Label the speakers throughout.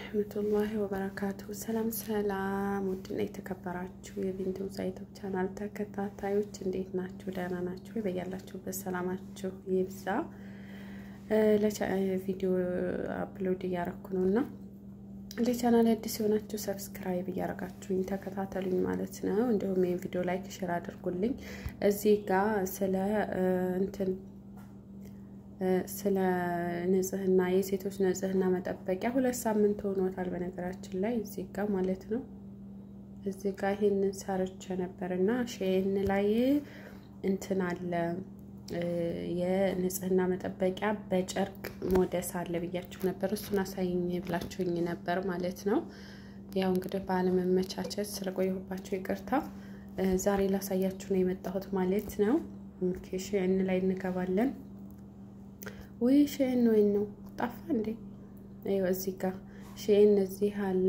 Speaker 1: ወራህመቱላሂ ወበረካቱሁ ሰላም ውድና የተከበራችሁ የቢንቱ ዩቲዩብ ቻናል ተከታታዮች እንዴት ናችሁ? ደህና ናችሁ? በያላችሁበት ሰላማችሁ ይብዛ። ለቪዲዮ አፕሎድ እያደረኩ ነውና ለቻናሌ አዲስ የሆናችሁ ሰብስክራይብ እያደረጋችሁኝ ተከታተሉኝ ማለት ነው። እንደውም ይሄን ቪዲዮ ላይክ ሼር አድርጉልኝ። እዚህ ጋር ስለ ንጽህና የሴቶች ንጽህና መጠበቂያ 2 ሳምንት ሆኖታል በነገራችን ላይ እዚህ ጋር ማለት ነው። እዚህ ጋር ይሄንን ሰርቼ ነበርና ሼን ላይ አለ የንጽህና መጠበቂያ በጨርቅ ሞደስ አለ ብያችሁ ነበር። እሱን አሳይኝ ብላችሁኝ ነበር ማለት ነው። ያው እንግዲህ ባለመመቻቸት ስለቆየሁባችሁ ይቅርታ። ዛሬ ላሳያችሁ ነው የመጣሁት ማለት ነው። ሼን ላይ እንገባለን። ወይ ሼን ነው ጠፋ እንዴ? አይው እዚህ ጋር ሼን እዚህ አለ።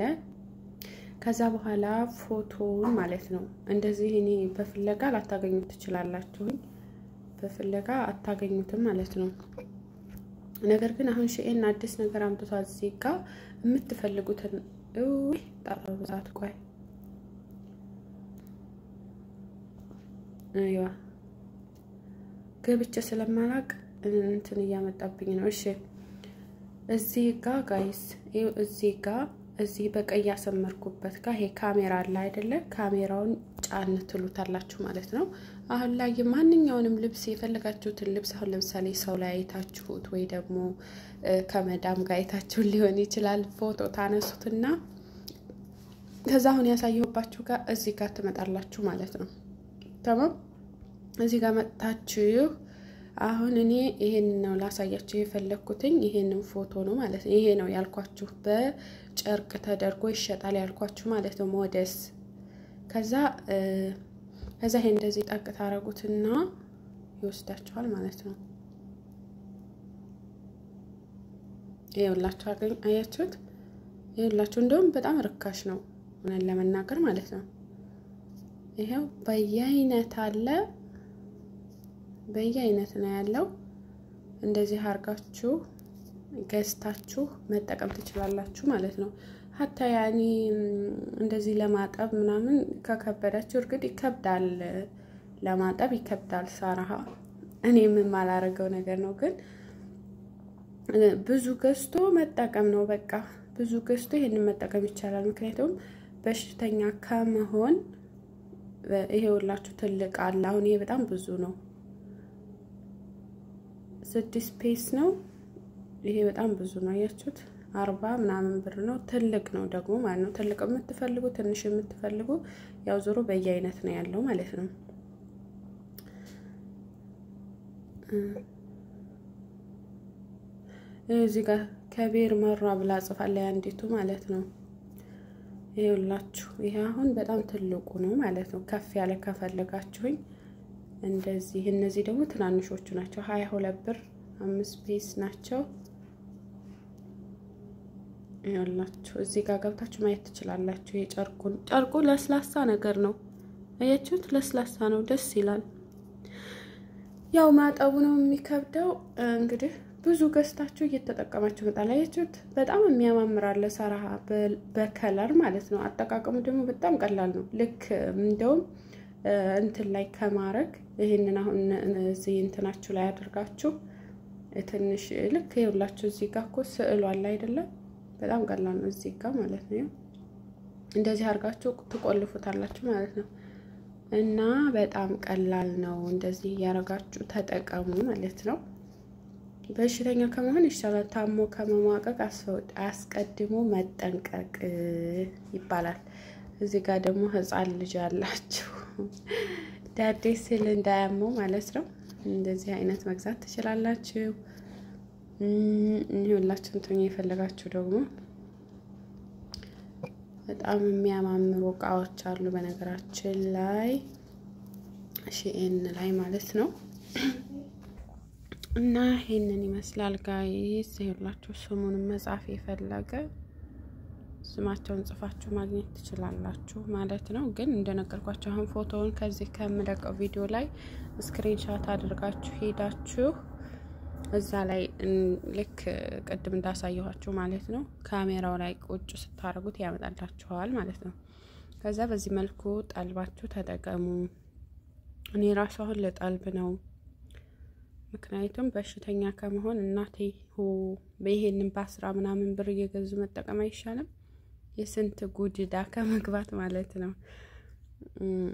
Speaker 1: ከዛ በኋላ ፎቶውን ማለት ነው እንደዚህ እኔ በፍለጋ ላታገኙት ትችላላችሁ። በፍለጋ አታገኙትም ማለት ነው። ነገር ግን አሁን ሼን አዲስ ነገር አምጥቷል። እዚህ ጋር የምትፈልጉትን ጣጣውዛት ቆይ አይዋ ገብቼ ስለማላቅ እንትን ያመጣብኝ ነው። እሺ እዚህ ጋር ጋይስ እዚህ በቀይ ያሰመርኩበት ጋር ይሄ ካሜራ አለ አይደለ? ካሜራውን ጫን ትሉታላችሁ ማለት ነው። አሁን ላይ ማንኛውንም ልብስ የፈለጋችሁትን ልብስ አሁን ለምሳሌ ሰው ላይ አይታችሁት ወይ ደግሞ ከመዳም ጋር አይታችሁ ሊሆን ይችላል ፎቶ ታነሱትና ከዛ አሁን ያሳየሁባችሁ ጋር እዚህ ጋር ትመጣላችሁ ማለት ነው። ተማም እዚህ ጋር መጣችሁ። አሁን እኔ ይሄን ነው ላሳያችሁ የፈለኩትኝ ይሄንን ፎቶ ነው ማለት ነው። ይሄ ነው ያልኳችሁ በጨርቅ ተደርጎ ይሸጣል ያልኳችሁ ማለት ነው ሞደስ። ከዛ ይሄ እንደዚህ ጠቅ ታረጉትና ይወስዳችኋል ማለት ነው። ይኸውላችሁ አያችሁት? ይኸውላችሁ እንደውም በጣም ርካሽ ነው ምን ለመናገር ማለት ነው። ይሄው በየአይነት አለ በየአይነት ነው ያለው። እንደዚህ አርጋችሁ ገዝታችሁ መጠቀም ትችላላችሁ ማለት ነው። hatta ያኒ እንደዚህ ለማጠብ ምናምን ከከበዳችሁ እርግጥ ይከብዳል፣ ለማጠብ ይከብዳል ሳራሃ። እኔ ምን ማላረገው ነገር ነው ግን ብዙ ገዝቶ መጠቀም ነው በቃ። ብዙ ገዝቶ ይሄንን መጠቀም ይቻላል። ምክንያቱም በሽተኛ ከመሆን ይሄውላችሁ ትልቅ አለ። አሁን ይሄ በጣም ብዙ ነው 6 ፒስ ነው። ይሄ በጣም ብዙ ነው ያያችሁት 40 ምናምን ብር ነው። ትልቅ ነው ደግሞ ማለት ነው። ትልቅ የምትፈልጉ ትንሽ የምትፈልጉ ያው ዞሮ በየአይነት ነው ያለው ማለት ነው። እዚህ ጋር ከቤር መራ ብላ ጽፋለች አንዲቱ ማለት ነው። ይሄውላችሁ ይሄ አሁን በጣም ትልቁ ነው ማለት ነው። ከፍ ያለ ከፈለጋችሁኝ እንደዚህ እነዚህ ደግሞ ትናንሾቹ ናቸው 22 ብር 5 ፒስ ናቸው። ይኸውላችሁ እዚህ ጋር ገብታችሁ ማየት ትችላላችሁ። ጨርቁ ለስላሳ ነገር ነው አያችሁት? ለስላሳ ነው፣ ደስ ይላል። ያው ማጠቡ ነው የሚከብደው። እንግዲህ ብዙ ገዝታችሁ እየተጠቀማችሁ መጣላ። አያችሁት? በጣም የሚያማምራል ሰራሃ በከለር ማለት ነው። አጠቃቀሙ ደግሞ በጣም ቀላል ነው። ልክ እንደውም እንትን ላይ ከማረግ ይሄንን አሁን እዚህ እንትናችሁ ላይ አድርጋችሁ ትንሽ ልክ ይኸውላችሁ እዚህ ጋር እኮ ስዕሉ አለ አይደለ? በጣም ቀላል ነው እዚህ ጋር ማለት ነው። እንደዚህ አድርጋችሁ ትቆልፉታላችሁ ማለት ነው። እና በጣም ቀላል ነው። እንደዚህ ያረጋችሁ ተጠቀሙ ማለት ነው። በሽተኛ ከመሆን ይሻላል ታሞ ከመሟቀቅ አስቀድሞ መጠንቀቅ ይባላል። እዚህ ጋር ደግሞ ህፃን ልጅ አላችሁ ዳዴ ስል እንዳያመው ማለት ነው። እንደዚህ አይነት መግዛት ትችላላችሁ። ይኸውላችሁ እንትን የፈለጋችሁ ደግሞ በጣም የሚያማምሩ እቃዎች አሉ በነገራችን ላይ ሼን ላይ ማለት ነው። እና ይሄንን ይመስላል ጋይስ። ይኸውላችሁ ስሙን መጻፍ የፈለገ ስማቸውን ጽፋችሁ ማግኘት ትችላላችሁ ማለት ነው። ግን እንደነገርኳችሁ አሁን ፎቶውን ከዚህ ከምለቀው ቪዲዮ ላይ ስክሪንሻት አድርጋችሁ ሄዳችሁ እዛ ላይ ልክ ቅድም እንዳሳየኋችሁ ማለት ነው ካሜራው ላይ ቁጭ ስታረጉት ያመጣላችኋል ማለት ነው። ከዛ በዚህ መልኩ ጠልባችሁ ተጠቀሙ። እኔ ራሱ አሁን ለጠልብ ነው፣ ምክንያቱም በሽተኛ ከመሆን እናቴ በይሄንን በ10 ምናምን ብር እየገዙ መጠቀም አይሻልም? የስንት ጉድዳ ከመግባት ማለት ነው።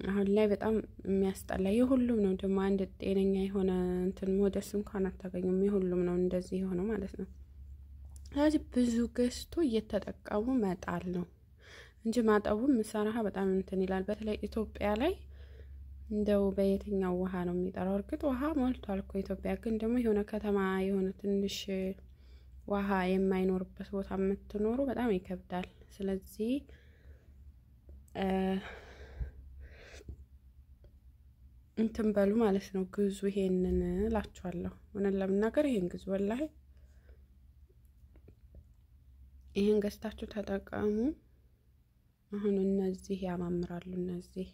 Speaker 1: አሁን ላይ በጣም የሚያስጠላ የሁሉም ነው ደግሞ አንድ ጤነኛ የሆነ እንትን ሞደስ እንኳን አታገኙም። የሁሉም ነው እንደዚህ የሆነው ማለት ነው። ስለዚህ ብዙ ገዝቶ እየተጠቀሙ መጣል ነው እንጂ ማጠቡም ምሳራሃ በጣም እንትን ይላል። በተለይ ኢትዮጵያ ላይ እንደው በየትኛው ውሃ ነው የሚጠራው? እርግጥ ውሃ ሞልቷል እኮ ኢትዮጵያ፣ ግን ደግሞ የሆነ ከተማ የሆነ ትንሽ ውሃ የማይኖርበት ቦታ የምትኖሩ በጣም ይከብዳል። ስለዚህ እንትን በሉ ማለት ነው፣ ግዙ። ይሄንን እላችኋለሁ። ምን ለምናገር ይሄን ግዙ። ወላሂ ይሄን ገዝታችሁ ተጠቀሙ። አሁን እነዚህ ያማምራሉ። እነዚህ